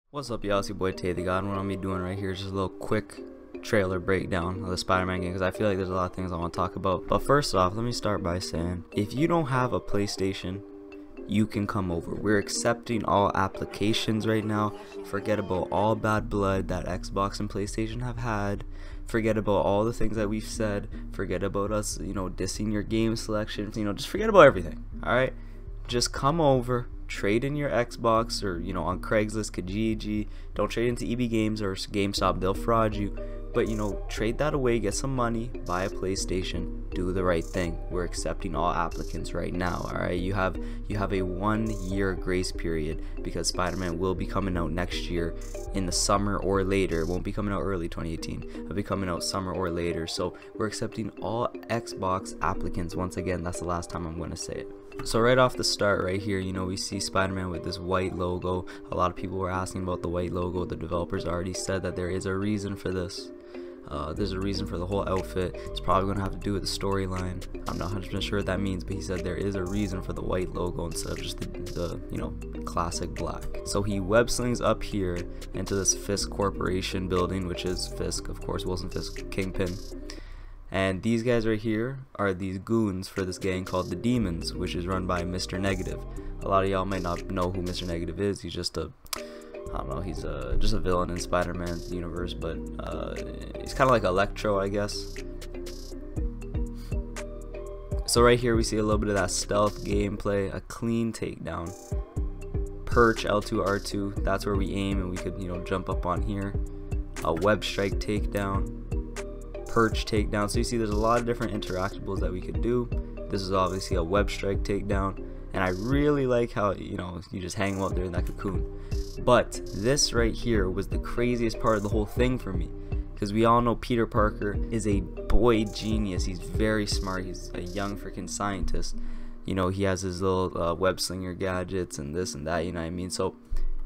What's up, y'all? It's your boy Tay the God. What I'm be doing right here is just a little quick trailer breakdown of the Spider-Man game, because I feel like there's a lot of things I want to talk about. But first off, let me start by saying, if you don't have a PlayStation, you can come over. We're accepting all applications right now. Forget about all bad blood that Xbox and PlayStation have had. Forget about all the things that we've said. Forget about us, dissing your game selections. Just forget about everything. All right, just come over. Trade in your Xbox or on Craigslist, Kijiji. Don't trade into EB Games or GameStop, they'll fraud you. But trade that away, get some money, buy a PlayStation, do the right thing. We're accepting all applicants right now. All right, you have a 1 year grace period, because Spider-Man will be coming out next year in the summer or later. It won't be coming out early 2018. It'll be coming out summer or later. So we're accepting all Xbox applicants. Once again, that's the last time I'm going to say it. So right off the start right here, we see Spider-Man with this white logo. A lot of people were asking about the white logo. The developers already said that there is a reason for this. There's a reason for the whole outfit. It's probably going to have to do with the storyline. I'm not 100% sure what that means, but he said there is a reason for the white logo instead of just the classic black. So he web slings up here into this Fisk Corporation building, which is Fisk, of course, Wilson Fisk, Kingpin. And these guys right here are these goons for this gang called the Demons, which is run by Mr. Negative. A lot of y'all might not know who Mr. Negative is. He's just he's just a villain in Spider-Man's universe, but he's kind of like Electro, I guess. So right here we see a little bit of that stealth gameplay, a clean takedown. Perch, L2, R2, that's where we aim, and we could jump up on here. A web strike takedown. Perch takedown. So you see there's a lot of different interactables that we could do. This is obviously a web strike takedown, and I really like how you just hang them out there in that cocoon. But this right here was the craziest part of the whole thing for me, because we all know Peter Parker is a boy genius. He's very smart. He's a young freaking scientist. He has his little web slinger gadgets and this and that, you know what I mean? So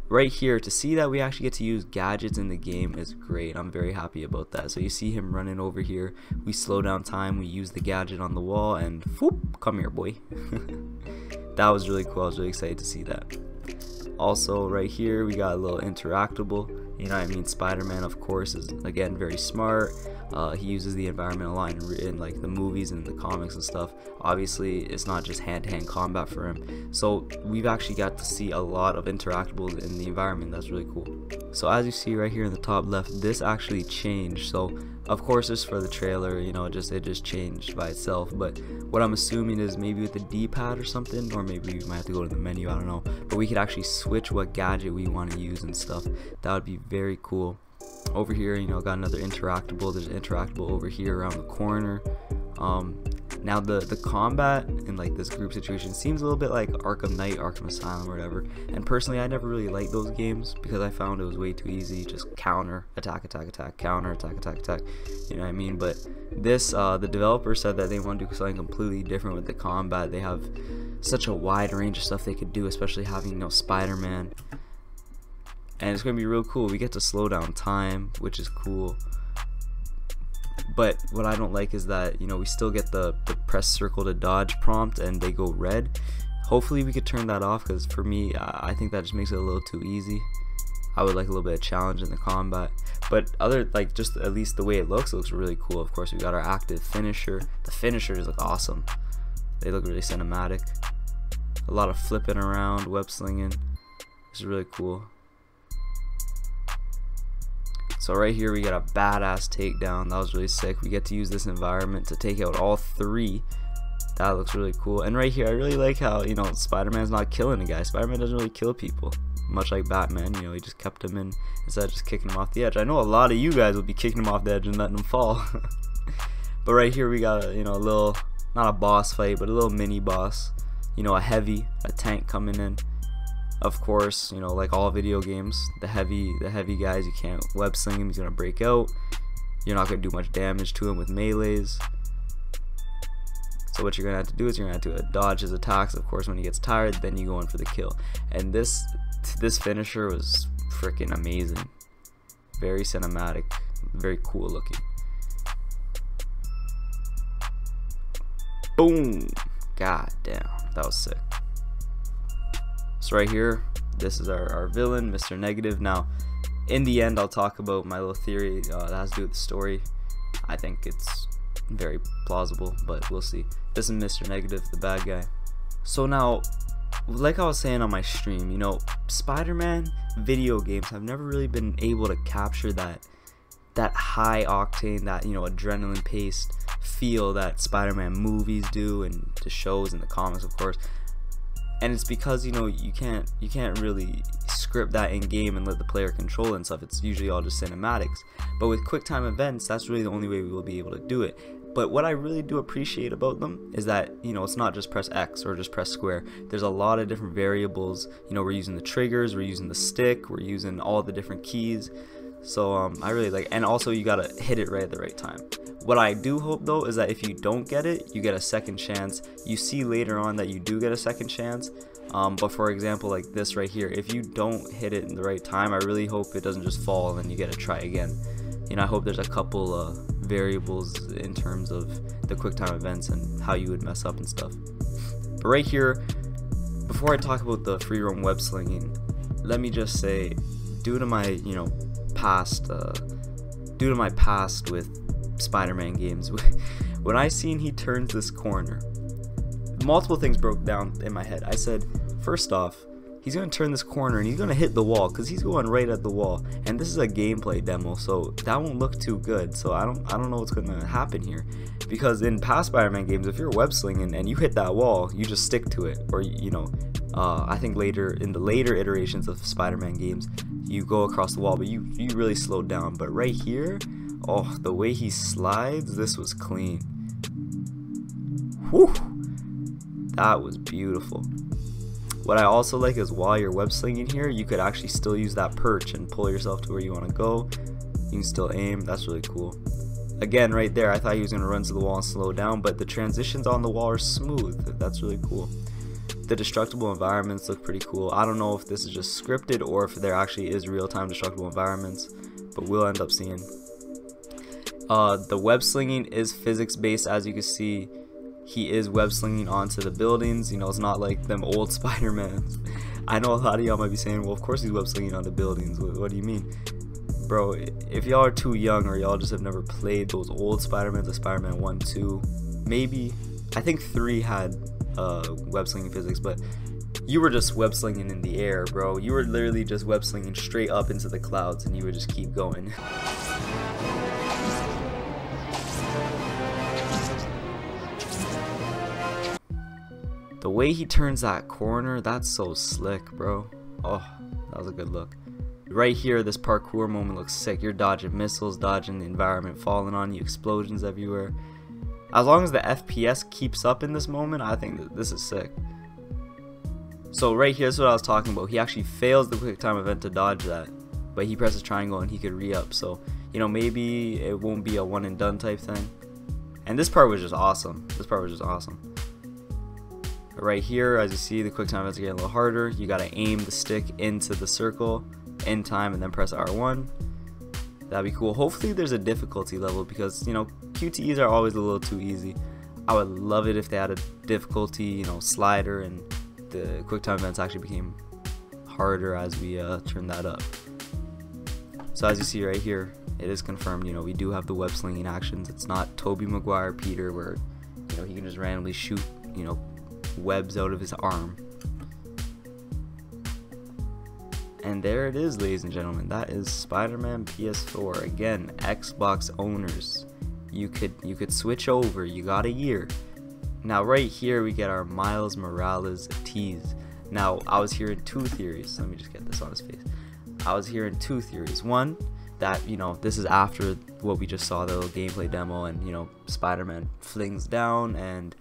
right here, to see that we actually get to use gadgets in the game is great. I'm very happy about that. So you see him running over here. We slow down time. We use the gadget on the wall, and whoop, come here, boy. That was really cool. I was really excited to see that. Also, right here, we got a little interactable. You know what I mean? Spider-Man, of course, is again very smart. He uses the environmental line in like the movies and the comics and stuff. Obviously, it's not just hand-to-hand combat for him. So we've actually got to see a lot of interactables in the environment. That's really cool. So as you see right here in the top left, this actually changed. So of course, it's for the trailer. It just changed by itself. But what I'm assuming is maybe with the D-pad or something, or maybe we might have to go to the menu. I don't know. But we could actually switch what gadget we want to use and stuff. That would be very cool. Over here, got another interactable. There's an interactable over here around the corner. Now the combat in like this group situation seems a little bit like Arkham Knight, Arkham Asylum, or whatever. And personally, I never really liked those games because I found it was way too easy. Just counter, attack, attack, attack, counter, attack, attack, attack. You know what I mean? But this, the developer said that they want to do something completely different with the combat. They have such a wide range of stuff they could do, especially having Spider-Man. And it's going to be real cool. We get to slow down time, which is cool. But what I don't like is that, we still get the press circle to dodge prompt and they go red. Hopefully we could turn that off, because for me, I think that just makes it a little too easy. I would like a little bit of challenge in the combat. But just at least the way it looks really cool. Of course, we got our active finisher. The finishers look awesome. They look really cinematic. A lot of flipping around, web slinging. This is really cool. So right here we got a badass takedown. That was really sick. We get to use this environment to take out all three. That looks really cool. And right here, I really like how Spider-Man's not killing a guy. Spider-Man doesn't really kill people, much like Batman. He just kept him in instead of just kicking him off the edge. I know a lot of you guys will be kicking him off the edge and letting him fall. But right here we got a little, not a boss fight, but a little mini boss. A tank coming in. Of course, like all video games, the heavy guys, you can't web sling him. He's gonna break out. You're not gonna do much damage to him with melees. So what you're gonna have to do is you're gonna have to dodge his attacks. Of course, when he gets tired, then you go in for the kill. And this finisher was freaking amazing. Very cinematic, very cool looking. Boom! God damn, that was sick. So right here, this is our villain, Mr. Negative. Now, in the end, I'll talk about my little theory that has to do with the story. I think it's very plausible, but we'll see. This is Mr. Negative, the bad guy. So now, like I was saying on my stream, you know, Spider-Man video games have never really been able to capture that high octane, that, you know, adrenaline paced feel that Spider-Man movies do, and the shows and the comics, of course. And it's because, you know, you can't really script that in game and let the player control and stuff. It's usually all just cinematics. But with QuickTime events, that's really the only way we will be able to do it. But what I really do appreciate about them is that, you know, it's not just press X or just press square. There's a lot of different variables. You know, we're using the triggers, we're using the stick, we're using all the different keys. So I really like, and also you gotta hit it right at the right time. What I do hope though is that if you don't get it, you get a second chance. You see later on that you do get a second chance. But for example, like this right here, if you don't hit it in the right time, I really hope it doesn't just fall and then you get to try again. You know, I hope there's a couple variables in terms of the QuickTime events and how you would mess up and stuff. But right here, before I talk about the free roam web slinging, let me just say, due to my, you know, past with Spider-Man games, when I seen he turns this corner, multiple things broke down in my head. I said, first off, he's gonna turn this corner and he's gonna hit the wall, because he's going right at the wall, and this is a gameplay demo, so that won't look too good. So I don't know what's gonna happen here, because in past Spider-Man games, if you're web slinging and you hit that wall, you just stick to it. Or, you know, I think later in the later iterations of Spider-Man games, you go across the wall, but you really slowed down. But right here, oh, the way he slides, this was clean. Whew, that was beautiful. What I also like is while you're web slinging here, you could actually still use that perch and pull yourself to where you want to go. You can still aim. That's really cool. Again, right there, I thought he was going to run to the wall and slow down, but the transitions on the wall are smooth. That's really cool. The destructible environments look pretty cool. I don't know if this is just scripted or if there actually is real-time destructible environments, but we'll end up seeing. The web slinging is physics-based, as you can see. He is web slinging onto the buildings. You know, it's not like them old Spider-Mans. I know a lot of y'all might be saying, well, of course he's web slinging onto buildings. What do you mean? Bro, if y'all are too young or y'all just have never played those old Spider-Mans, like Spider-Man 1, 2, maybe, I think 3 had web slinging physics, but you were just web slinging in the air, bro. You were literally just web slinging straight up into the clouds, and you would just keep going. The way he turns that corner, that's so slick, bro. Oh, that was a good look. Right here, this parkour moment looks sick. You're dodging missiles, dodging the environment falling on you, explosions everywhere. As long as the FPS keeps up in this moment, I think that this is sick. So right here's what I was talking about. He actually fails the QuickTime event to dodge that, but he presses triangle and he could re-up. So, you know, maybe it won't be a one and done type thing. And this part was just awesome. This part was just awesome. Right here, as you see, the QuickTime events are getting a little harder. You gotta aim the stick into the circle in time and then press R1. That'd be cool. Hopefully there's a difficulty level, because, you know, QTEs are always a little too easy. I would love it if they had a difficulty, you know, slider, and the QuickTime events actually became harder as we turn that up. So as you see right here, it is confirmed, you know, we do have the web slinging actions. It's not Tobey Maguire Peter where, you know, he can just randomly shoot, you know, webs out of his arm. And there it is, ladies and gentlemen. That is Spider-Man PS4. Again, Xbox owners, you could switch over. You got a year. Now right here we get our Miles Morales tease. Now I was hearing two theories. Let me just get this on his face. I was hearing two theories. One, that, you know, this is after what we just saw, the little gameplay demo, and, you know, Spider-Man flings down, and,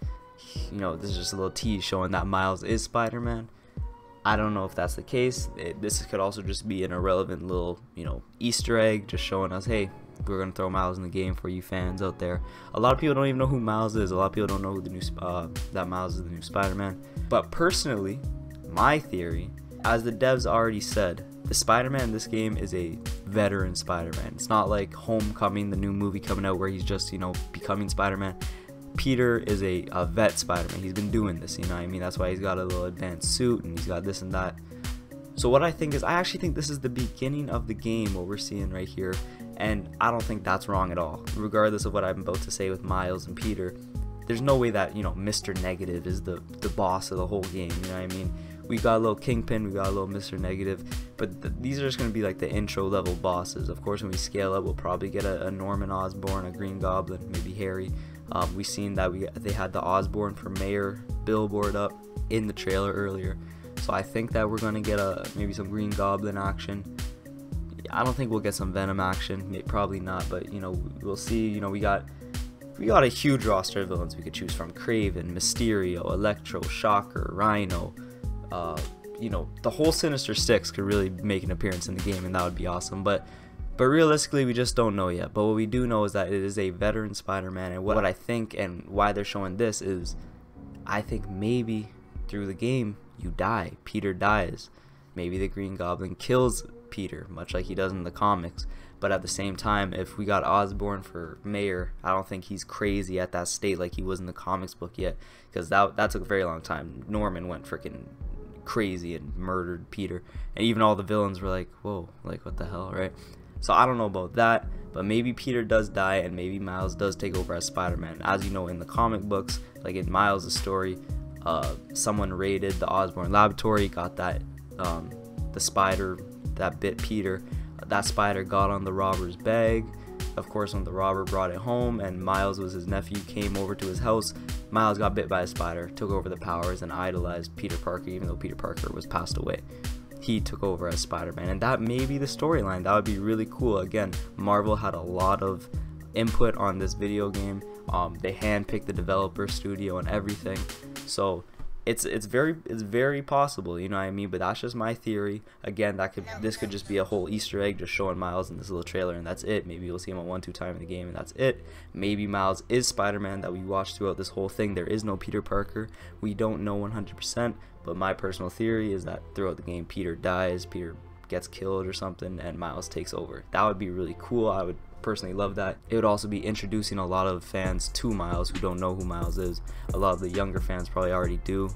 you know, this is just a little tease showing that Miles is Spider-Man. I don't know if that's the case. This could also just be an irrelevant little, you know, Easter egg, just showing us, hey, we're gonna throw Miles in the game for you fans out there. A lot of people don't even know who Miles is. A lot of people don't know who the new that Miles is the new Spider-Man. But personally, my theory, as the devs already said, the Spider-Man in this game is a veteran Spider-Man. It's not like Homecoming, the new movie coming out, where he's just, you know, becoming Spider-Man. Peter is a vet Spider-Man. He's been doing this, you know what I mean? That's why he's got a little advanced suit and he's got this and that. So what I think is, I actually think this is the beginning of the game, what we're seeing right here, and I don't think that's wrong at all. Regardless of what I'm about to say with Miles and Peter, there's no way that, you know, Mr. Negative is the boss of the whole game, you know what I mean? We got a little Kingpin, we got a little Mr. Negative, but these are just going to be like the intro level bosses. Of course, when we scale up, we'll probably get a Norman Osborn, a Green Goblin, maybe Harry. We've seen that they had the Osborn for Mayor billboard up in the trailer earlier. So I think that we're going to get maybe some Green Goblin action. I don't think we'll get some Venom action, probably not, but you know, we'll see. You know, we got a huge roster of villains we could choose from: Kraven, Mysterio, Electro, Shocker, Rhino. You know, the whole Sinister Six could really make an appearance in the game, and that would be awesome. But realistically, we just don't know yet. But what we do know is that it is a veteran Spider-Man, and what I think and why they're showing this is, I think maybe through the game you die. Peter dies. Maybe the Green Goblin kills Peter, much like he does in the comics. But at the same time, if we got Osborn for Mayor, I don't think he's crazy at that state like he was in the comics book yet, because that took a very long time. Norman went freaking crazy and murdered Peter, and even all the villains were like, whoa, like what the hell, right? So I don't know about that, but maybe Peter does die, and maybe Miles does take over as Spider-Man. As you know, in the comic books, like in Miles' story, someone raided the Osborn laboratory, got that the spider that bit Peter. That spider got on the robber's bag. Of course, when the robber brought it home and Miles was his nephew, came over to his house, Miles got bit by a spider, took over the powers, and idolized Peter Parker. Even though Peter Parker was passed away, he took over as Spider-Man, and that may be the storyline. That would be really cool. Again, Marvel had a lot of input on this video game. They handpicked the developer, studio, and everything, so it's very possible, you know what I mean? But that's just my theory. Again, this could just be a whole Easter egg, just showing Miles in this little trailer, and that's it. Maybe we'll see him a 1-2 time in the game, and that's it. Maybe Miles is Spider-Man that we watched throughout this whole thing. There is no Peter Parker. We don't know 100%, but my personal theory is that throughout the game, Peter dies, Peter gets killed or something, and Miles takes over. That would be really cool. I would personally love that. It would also be introducing a lot of fans to Miles who don't know who Miles is. A lot of the younger fans probably already do.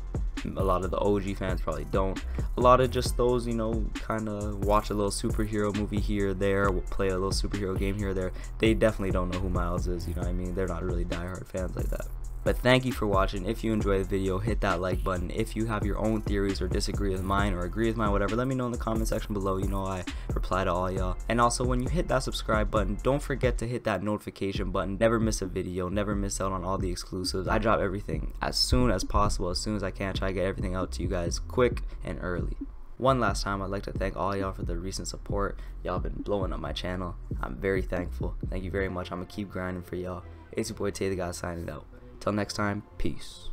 A lot of the OG fans probably don't. A lot of just those, you know, kind of watch a little superhero movie here or there, play a little superhero game here or there, they definitely don't know who Miles is, you know what I mean? They're not really diehard fans like that. But thank you for watching. If you enjoyed the video, hit that like button. If you have your own theories or disagree with mine or agree with mine, whatever, let me know in the comment section below. You know I reply to all y'all. And also, when you hit that subscribe button, don't forget to hit that notification button. Never miss a video, never miss out on all the exclusives. I drop everything as soon as possible, as soon as I can. Try to get everything out to you guys quick and early. One last time, I'd like to thank all y'all for the recent support. Y'all been blowing up my channel. I'm very thankful. Thank you very much. I'm gonna keep grinding for y'all. It's your boy Tay the Guy signing out. Till next time, peace.